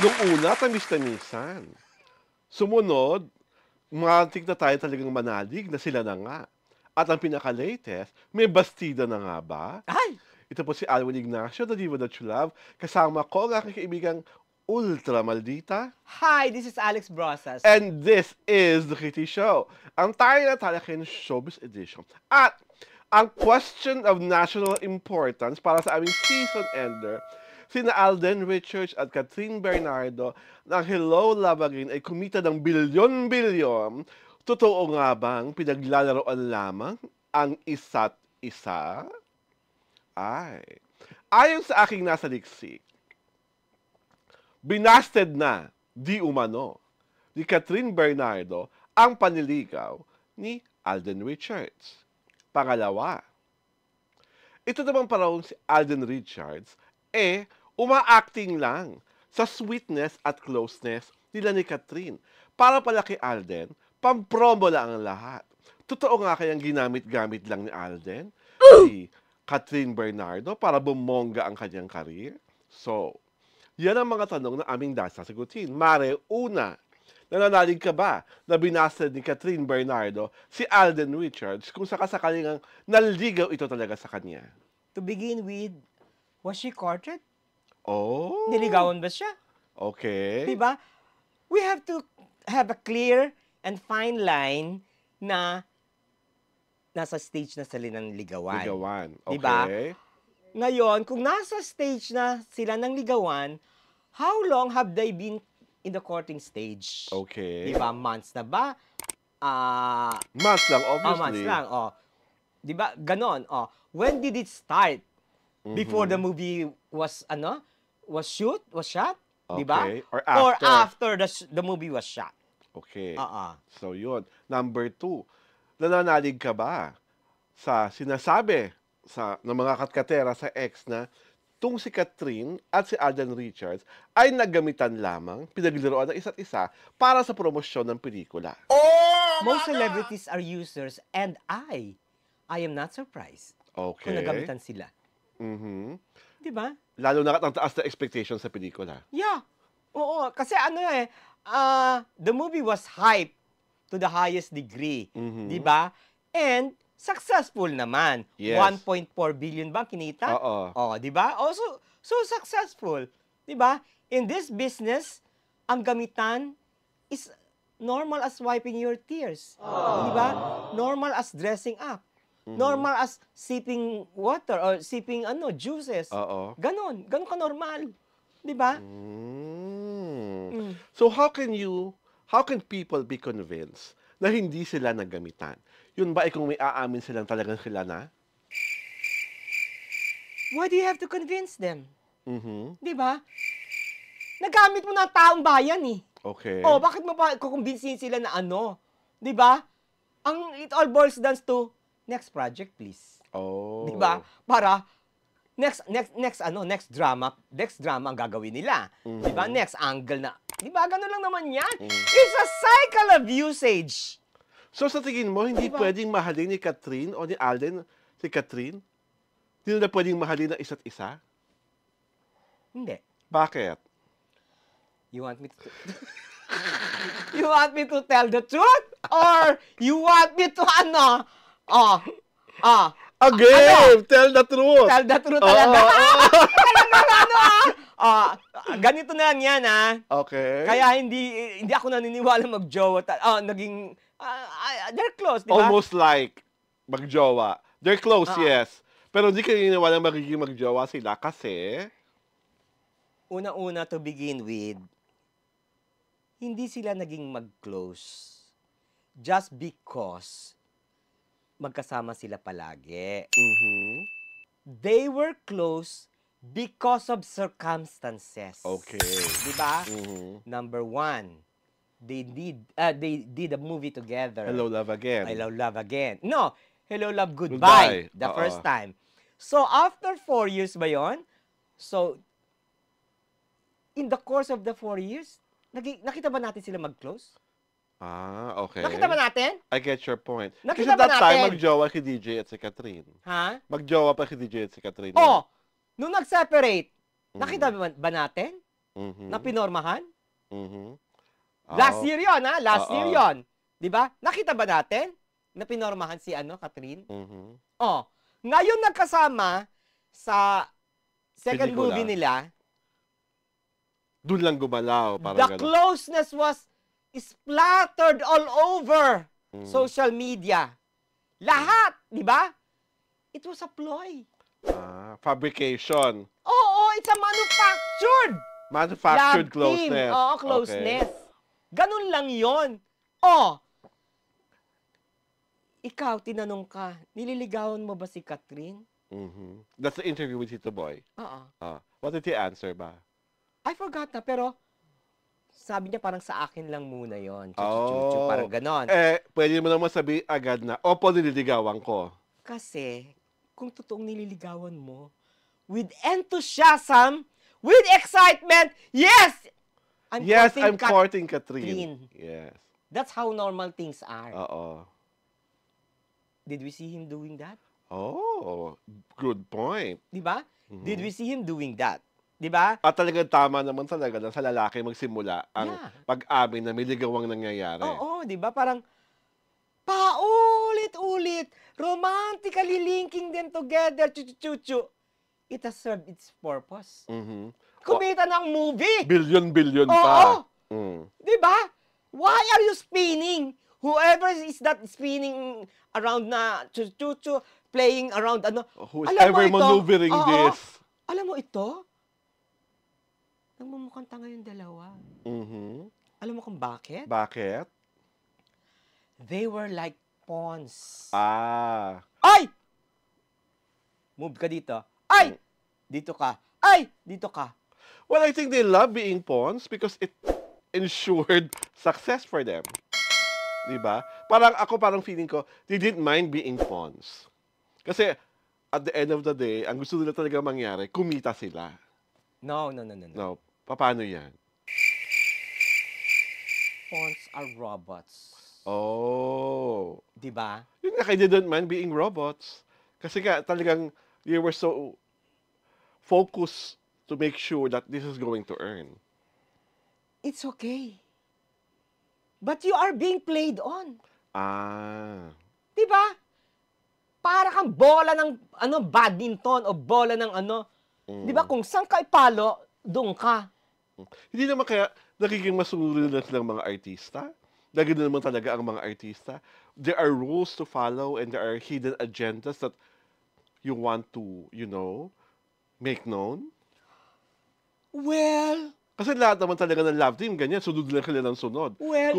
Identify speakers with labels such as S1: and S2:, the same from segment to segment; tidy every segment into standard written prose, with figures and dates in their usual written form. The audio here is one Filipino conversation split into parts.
S1: Nung una, tamis-tamisan. Sumunod, matik na tayo talagang manalig na sila na nga. At ang pinaka-latest, may bastida na nga ba?
S2: Ay!
S1: Ito po si Alwin Ignacio, the Diva That You Love. Kasama ko ang aking kaibigang Ultra Maldita.
S2: Hi, this is Alex Brosas.
S1: And this is The Kitty Show, ang tayo na talaking showbiz edition. At ang question of national importance para sa aming season ender, sina Alden Richards at Catherine Bernardo ng Hello Love Again ay kumita ng bilyon-bilyon. Totoo nga bang pinaglalaroan lamang ang isa't isa? Ay, ayon sa aking nasa liksik, binasted na, di umano, ni Catherine Bernardo ang panliligaw ni Alden Richards. Pangalawa, ito naman parang si Alden Richards, uma-acting lang sa sweetness at closeness nila ni Catherine. Para pala kay Alden, pampromo lang ang lahat. Totoo nga kayang ginamit-gamit lang ni Alden si Catherine Bernardo para bumongga ang kanyang karir? So, yan ang mga tanong na aming sasagutin. Mare, una, nananalig ka ba na binasted ni Catherine Bernardo si Alden Richards kung sakasakaling naligaw ito talaga sa kanya?
S2: To begin with, was she courted?
S1: Oh.
S2: Niligawan ba siya?
S1: Okay.
S2: Diba? We have to have a clear and fine line na nasa stage na sila ng ligawan.
S1: Ligawan. Okay.
S2: Diba? Ngayon, kung nasa stage na sila ng ligawan, how long have they been in the courting stage?
S1: Okay.
S2: Diba? Months na ba?
S1: Months lang, obviously.
S2: Months lang. Diba? Ganon. When did it start? Before the movie was, was shot? Diba?
S1: Okay. Or
S2: after the movie was shot?
S1: Okay.
S2: Uh-uh.
S1: So, yun. Number 2, nananalig ka ba sa sinasabi ng mga katkatera sa ex na tung si Catherine at si Alden Richards ay naggamitan lamang, pinaglaruan ng isa't isa para sa promosyon ng pelikula?
S2: Most celebrities are users and I am not surprised
S1: Okay.
S2: kung nagamitan sila. Diba?
S1: Lalo na ang taas na expectation sa pelikula.
S2: Yeah. Oo. Kasi the movie was hyped to the highest degree. Diba? And successful naman.
S1: Yes.
S2: 1.4 billion ba kinita?
S1: Oo.
S2: Diba? So successful. Diba? In this business, ang gamitan is normal as wiping your tears. Diba? Normal as dressing up. Normal as sipping water or sipping juices.
S1: Oo.
S2: Ganon ka normal. Diba?
S1: So how can people be convinced na hindi sila naggamitan? Yun ba ay kung may aamin silang talagang sila na?
S2: Why do you have to convince them? Diba? Nagamit mo na ang taong bayan eh.
S1: Okay.
S2: Bakit mo pa kukumbinsin sila na Diba? It all boils down to next project please. Diba? Para next drama ang gagawin nila. Diba? Next angle na. Diba? Ganun lang naman yan. It's a cycle of usage.
S1: So sa tingin mo, hindi
S2: Diba?
S1: pwedeng mahalin ni Catherine o ni Alden si Catherine? Hindi na pwedeng mahalin ng isa't isa?
S2: Hindi.
S1: Bakit?
S2: You want me to You want me to tell the truth? Or you want me to
S1: Again! Tell the truth!
S2: Tell the truth talaga. Ganito na lang yan,
S1: Okay.
S2: Kaya hindi ako naniniwala mag-jowa. They're close, di ba?
S1: Almost like magjowa. They're close, yes. Pero hindi ka naniniwala magiging magjowa sila kasi...
S2: Una-una to begin with, hindi sila naging mag-close just because magkasama sila palagi. They were close because of circumstances.
S1: Okay.
S2: Diba? Number 1, they did a movie together.
S1: Hello, Love Again.
S2: Hello, Love Again. No, Hello, Love, Goodbye. The first time. So, after 4 years ba yun? So, in the course of the 4 years, nakita ba natin sila mag-close?
S1: Okay.
S2: Nakita ba natin?
S1: I get your point.
S2: Nakita
S1: Kasi
S2: ba
S1: that time,
S2: natin?
S1: magjowa si DJ at si Catherine. Magjowa pa si DJ at si Catherine.
S2: Nung nag-separate, nakita ba natin? na pinormahan. Last
S1: Oh.
S2: year yun, ha? Last year
S1: Oo.
S2: yun. Di ba? Nakita ba natin na pinormahan si Catherine? Oh, ngayon nagkasama sa second
S1: Pelikula.
S2: movie nila,
S1: Doon lang gumalaw.
S2: the
S1: Parang gano'n.
S2: closeness was splattered all over social media. Lahat, di ba? It was a ploy.
S1: Fabrication.
S2: Oo, it's a manufactured
S1: Manufactured
S2: love team.
S1: closeness.
S2: Oo, closeness. Ganun lang yon. Oh, ikaw, tinanong ka, nililigawan mo ba si Catherine?
S1: That's the interview with Tito Boy.
S2: Oo.
S1: What did he answer ba?
S2: I forgot na, pero sabi niya parang sa akin lang muna yon.
S1: Oh.
S2: Parang ganon.
S1: Pwede mo naman sabihin agad na, opo, nililigawan ko.
S2: Kasi, kung totoong nililigawan mo, with enthusiasm, with excitement, yes! I'm
S1: courting Catherine. Yes.
S2: That's how normal things are.
S1: Oo.
S2: Did we see him doing that?
S1: Oh, good point.
S2: Di ba? Did we see him doing that? Di ba?
S1: At talagang tama naman talaga na sa lalaki magsimula ang pag-amin na may ligawang nangyayari.
S2: Oo, di ba? Parang paulit-ulit, romantically linking them together, chuchu-chuchu. It has served its purpose. Kumita ng movie.
S1: Billion
S2: Oo.
S1: pa.
S2: Di ba? Why are you spinning? Whoever is that spinning around na chuchu, playing around ano.
S1: Whoever maneuvering this.
S2: Alam mo ito? Nagmumukhang tanga yung dalawa. Alam mo kung bakit?
S1: Bakit?
S2: They were like pawns.
S1: Ay!
S2: Move ka dito. Ay! Dito ka. Ay! Dito ka.
S1: Well, I think they love being pawns because it ensured success for them. Diba? Parang feeling ko, they didn't mind being pawns. Kasi, at the end of the day, ang gusto nila talaga mangyari, kumita sila.
S2: No.
S1: No. Paano yan?
S2: Pawns are robots.
S1: Oh.
S2: Diba?
S1: Yun nga, they didn't mind being robots. Kasi nga, talagang, they were so focused to make sure that this is going to earn.
S2: It's okay. But you are being played on. Diba? Para kang bola ng badminton o bola ng Diba? Kung saan ka ipalo, doon ka.
S1: Hindi naman kaya nagiging masunod na silang mga artista. Lagi na naman talaga ang mga artista. There are rules to follow and there are hidden agendas that you want to, make known.
S2: Well,
S1: kasi lahat naman talaga ng love team, ganyan, sunod lang sila ng sunod.
S2: Well,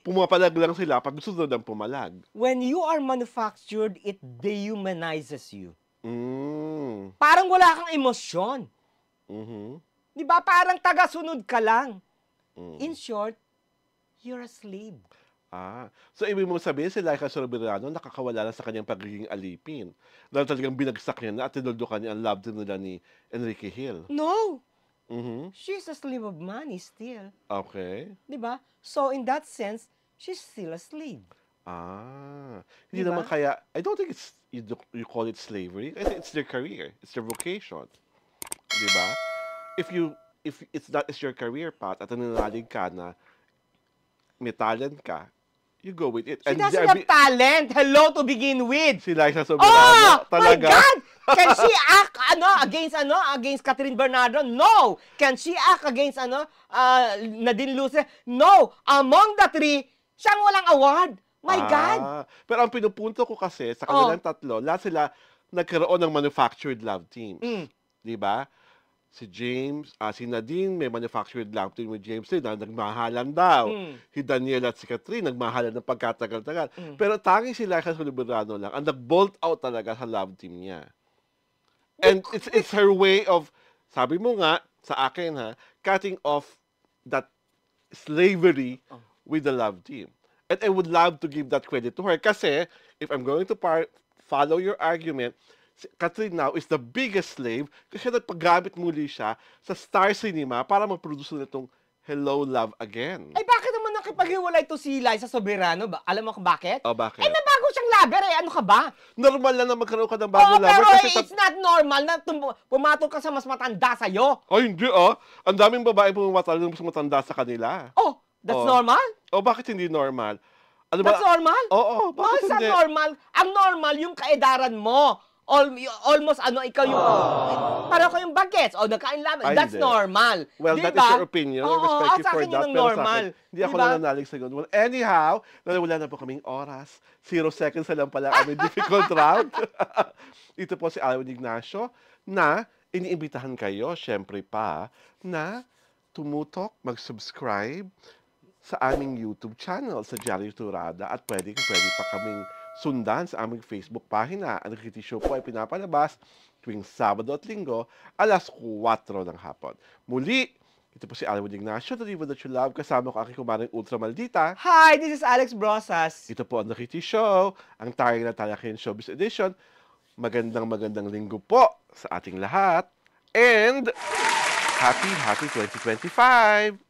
S1: pumapalag lang sila pag sunod ang pumalag.
S2: When you are manufactured, it dehumanizes you. Parang wala kang emosyon. Di ba? Parang taga-sunod ka lang. In short, you're a slave.
S1: So ibig mo sabihin si Laika Soberano nakakawala na sa kanyang pagiging alipin. Dahil talagang binagsak niya na at tinuldukan niya ang love team nila ni Enrique Hill.
S2: No! She's a slave of money still.
S1: Okay.
S2: Diba? So, in that sense, she's still a slave.
S1: Hindi naman kaya, I don't think it's, you call it slavery. I think it's their career. It's their vocation. Diba? If it's not your career path at nananalig ka na may talent ka, you go with it.
S2: She doesn't have talent. Hello to begin with.
S1: Si Liza Soberano.
S2: Talaga? My God! Can she act against Catherine Bernardo? No. Can she act against Nadine Luce? No. Among the three, siyang walang award. My God.
S1: Pero ang pinupunto ko kasi sa kanilang tatlo, lahat sila nagkaroon ng manufactured love teams. Di ba? Si James, si Nadine, may manufactured love team with James din, na nagmahalan daw. Si Daniel at si Catherine, nagmahalan ng pagkatagal-tagal. Pero tanging si Laika Soberano lang, ang nag-bolt out talaga sa love team niya. And it's her way of, sabi mo nga, sa akin cutting off that slavery with the love team. And I would love to give that credit to her. Kasi, if I'm going to follow your argument, Catherine now is the biggest slave kasi nagpagamit muli siya sa Star Cinema para mag-produce na itong Hello, Love Again.
S2: Ay, bakit naman makipaghiwalay to si Liza Soberano. Alam mo kung bakit?
S1: O, bakit?
S2: Eh, may bago siyang lover eh. Ano ka ba?
S1: Normal lang na magkaroon ka ng
S2: Oo,
S1: bagong lover.
S2: pero
S1: Kasi
S2: it's not normal na pumatol ka sa mas matanda sa'yo.
S1: Ay, hindi ah. Ang daming babae pumamatay ng mas matanda sa kanila.
S2: Oh, that's normal?
S1: O, bakit hindi normal? Ano ba?
S2: That's normal?
S1: Oo, bakit
S2: Sa
S1: hindi?
S2: normal. Ang normal, yung kaedaran mo. Almost ikaw yung, para ko yung bagets, o nagkain lamang.
S1: Ay,
S2: That's
S1: hindi.
S2: normal.
S1: Well,
S2: Diba?
S1: that is your opinion. I
S2: Oo,
S1: respect you
S2: sa
S1: for
S2: akin
S1: that.
S2: yun ang
S1: Pero sa
S2: normal.
S1: akin, hindi ako
S2: Diba?
S1: nananalig sa ganun. Well, anyhow, dahil wala na po kaming oras. 0 seconds na lang pala aming difficult round. Ito po si Alwin Ignacio na iniimbitahan kayo, syempre pa, na tumutok, mag-subscribe sa aming YouTube channel sa Jolly Turada at pwede pa kaming sundan sa aming Facebook pahina. Ang Kitty Show po ay pinapalabas tuwing Sabado at Linggo, alas 4 ng hapon. Muli, ito po si Alwin Ignacio, the Diva That You Love, kasama ko aking kumaring Ultra Maldita.
S2: Hi, this is Alex Brosas.
S1: Ito po ang The Kitty Show, ang tayo na Talakin Showbiz Edition. Magandang linggo po sa ating lahat. And happy 2025!